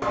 おは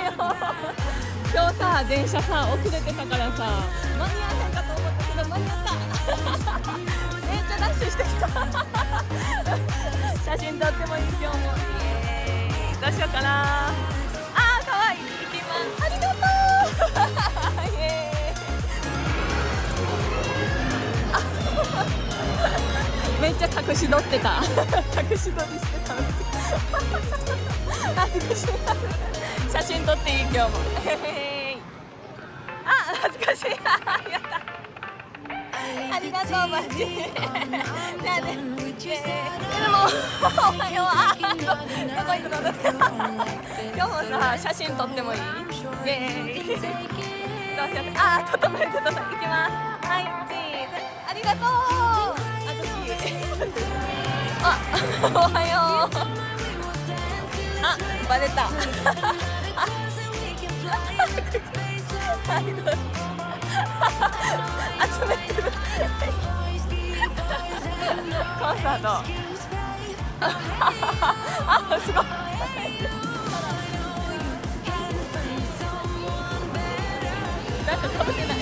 よう。今日さ、電車さ、遅れてたからさ、間に合わへんかと思ったけど間に合っためっちゃダッシュしてきた写真撮ってもいい？今日もイエーイ。どうしようかな。あー、かわいい。行きます。ありがとうイエーイめっちゃ隠し撮ってた隠し撮りしてた恥ずかしい写真撮っていい？今日もあ、恥ずかしいやったありがとうマジじゃあねでもおはようどこ行くの今日もさ、写真撮ってもいい？イエーイどうしよう。あ、整えて行きます。はい、チーズありがとう。あ、おはよう。あ、バレた。集めてる。コンサート。あ、すごい。なんかかぶってない。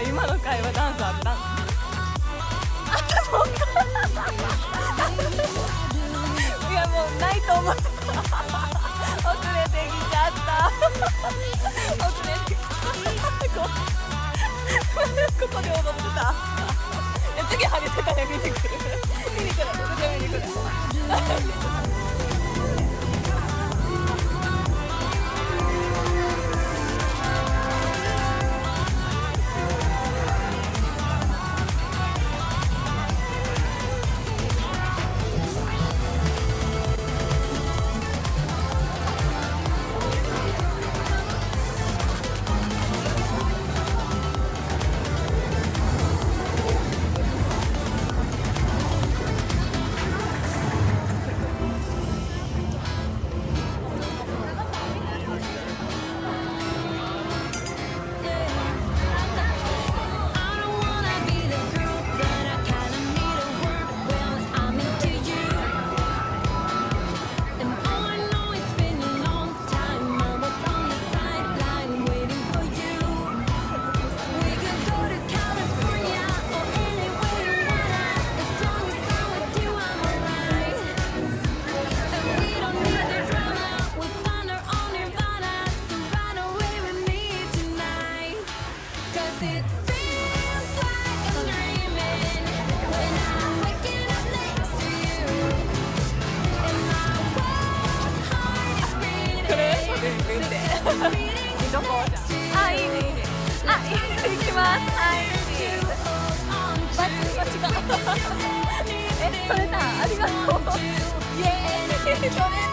今の会話ダンスあった？あったのかいやもうないと思ってた遅れてきちゃった遅れてきちゃったここで踊ってたいや次張り手たね見に来る見に来る見に来るどこじゃあ、いいねいいねあ、いいね行きますはい、バッチリ違う取れたありがとうイエーイ取れ